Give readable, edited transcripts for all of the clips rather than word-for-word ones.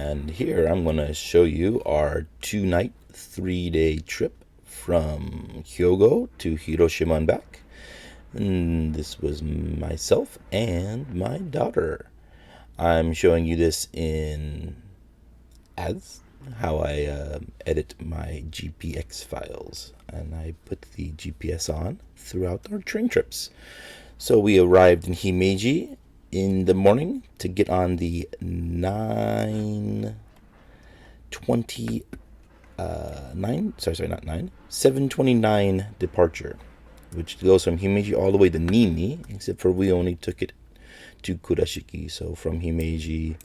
And here I'm going to show you our 2-night, 3-day trip from Hyogo to Hiroshima and back. And this was myself and my daughter. I'm showing you this in as how I edit my GPX files, and I put the GPS on throughout our train trips. So we arrived in Himeji in the morning to get on the 729 departure, which goes from Himeji all the way to Nimi, except for we only took it to Kurashiki. So from Himeji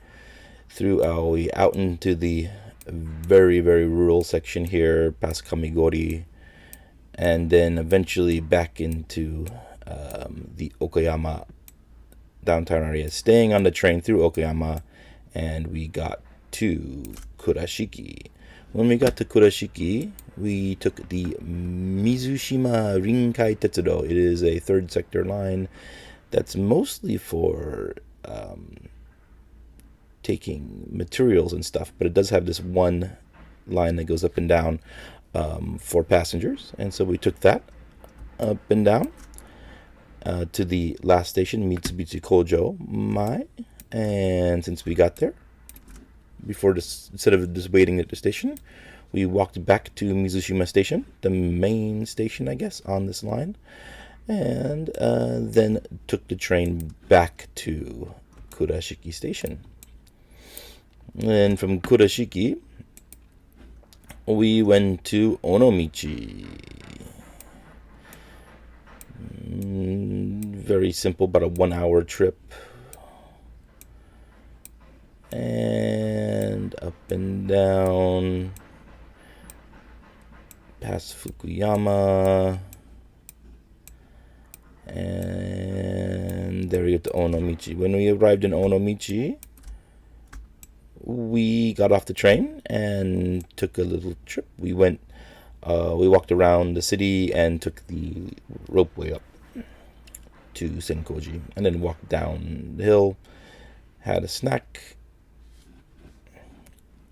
through Aoi out into the very, very rural section here, past Kamigori, and then eventually back into the Okayama downtown area, staying on the train through Okayama, and we got to Kurashiki. When we got to Kurashiki, we took the Mizushima Rinkai Tetsudo. It is a third sector line that's mostly for taking materials and stuff, but it does have this one line that goes up and down for passengers, and so we took that up and down to the last station, Mitsubishi Kojo Mai. And since we got there, instead of just waiting at the station, we walked back to Mizushima Station, the main station, I guess, on this line, and then took the train back to Kurashiki Station. And from Kurashiki, we went to Onomichi. Very simple, about a 1-hour trip. And up and down past Fukuyama. And there we get to Onomichi. When we arrived in Onomichi, we got off the train and took a little trip. We walked around the city and took the ropeway up to Senkoji, and then walked down the hill, had a snack,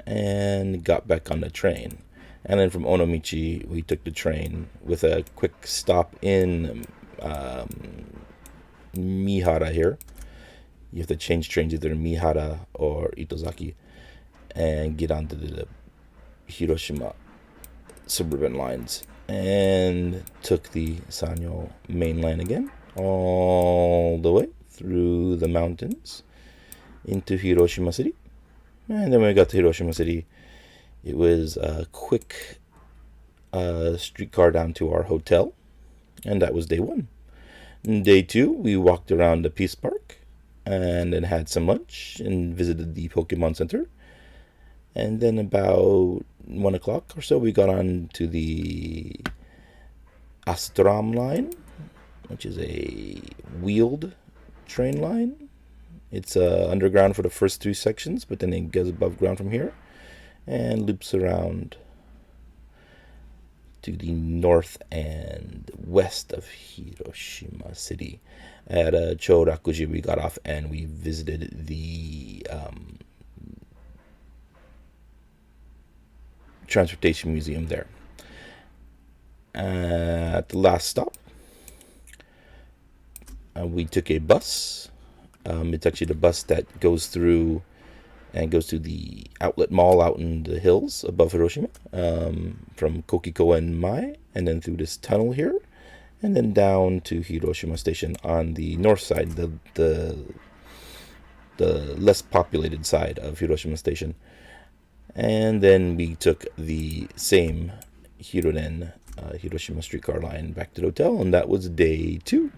and got back on the train. And then from Onomichi, we took the train with a quick stop in Mihara here. You have to change trains either in Mihara or Itozaki and get onto the Hiroshima suburban lines, and took the Sanyo main line again all the way through the mountains into Hiroshima City. And then when we got to Hiroshima City, it was a quick streetcar down to our hotel, and that was day 1. Day 2, we walked around the Peace Park and then had some lunch and visited the Pokemon Center. And then about 1 o'clock or so, we got on to the Astram line, which is a wheeled train line. It's underground for the first 3 sections, but then it goes above ground from here and loops around to the north and west of Hiroshima City. At Chorakuji, we got off and we visited the transportation museum there. At the last stop, we took a bus. It's actually the bus that goes through and goes to the outlet mall out in the hills above Hiroshima, from Kokiko and Mai, and then through this tunnel here, and then down to Hiroshima Station on the north side, the less populated side of Hiroshima Station. And then we took the same Hiroren Hiroshima streetcar line back to the hotel, and that was day 2.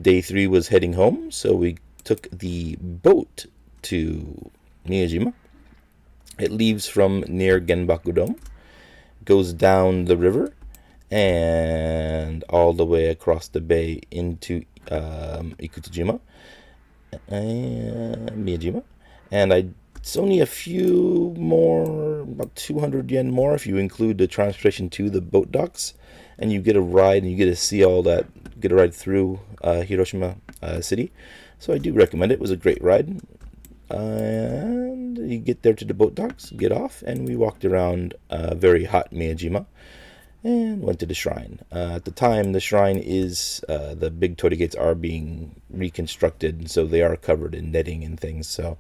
Day 3 was heading home, so we took the boat to Miyajima. It leaves from near Genbaku Dome, goes down the river, and all the way across the bay into Ikutujima, Miyajima. And it's only a few more, about 200 yen more if you include the transportation to the boat docks, and you get a ride and you get to see all that, get a ride through Hiroshima City. So I do recommend it. It was a great ride. and you get there to the boat docks, get off, and we walked around very hot Miyajima and went to the shrine. At the time, the shrine is, the big torii gates are being reconstructed, so they are covered in netting and things, so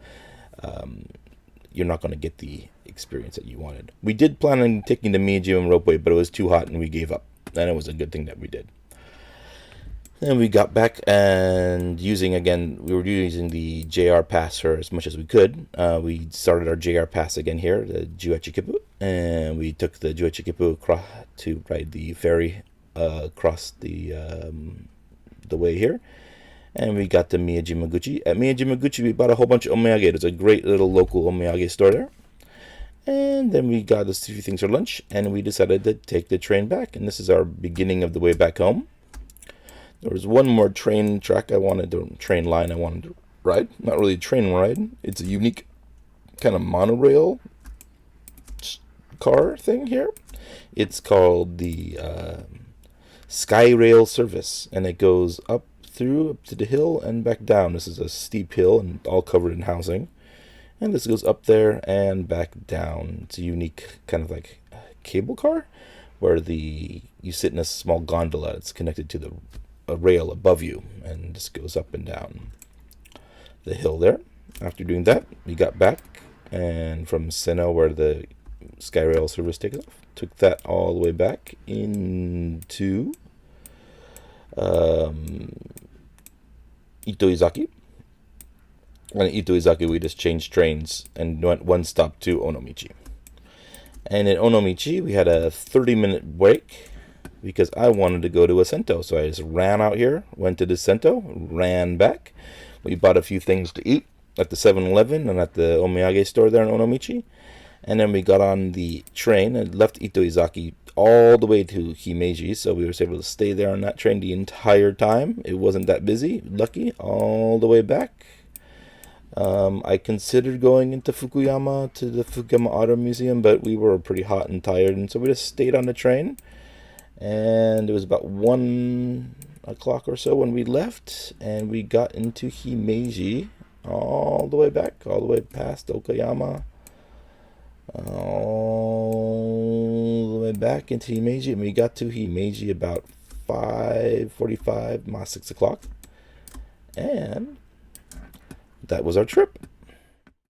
you're not going to get the experience that you wanted. We did plan on taking the Miyajima ropeway, but it was too hot and we gave up, and it was a good thing that we did. And we got back and we were using the JR pass for as much as we could. We started our JR pass again here, the 18Kippu, and we took the 18Kippu across to ride the ferry across the way here. And we got to Miyajimaguchi. At Miyajimaguchi, we bought a whole bunch of omiyage. There's a great little local omiyage store there. And then we got a few things for lunch, and we decided to take the train back. And this is our beginning of the way back home. There was one more train line I wanted to ride. Not really a train ride. It's a unique kind of monorail car thing here. It's called the Sky Rail Service, and it goes up to the hill and back down. This is a steep hill and all covered in housing. And this goes up there and back down. It's a unique kind of like cable car where you sit in a small gondola. It's connected to a rail above you, and just goes up and down the hill there. After doing that, we got back, and from Seno, where the Sky Rail service takes off, took that all the way back into Itoizaki. And at Itoizaki, we just changed trains and went one stop to Onomichi. And in Onomichi, we had a 30-minute break because I wanted to go to a Sento. So I just ran out here, went to the Sento, ran back. We bought a few things to eat at the 7-Eleven and at the omiyage store there in Onomichi. And then we got on the train and left Itoizaki all the way to Himeji. So we were able to stay there on that train the entire time. It wasn't that busy, lucky, all the way back. I considered going into Fukuyama to the Fukuyama Auto Museum, but we were pretty hot and tired, and so we just stayed on the train. And it was about 1 o'clock or so when we left, and we got into Himeji all the way back, all the way past Okayama, all the way back into Himeji, and we got to Himeji about 5:45, 6 o'clock, and that was our trip.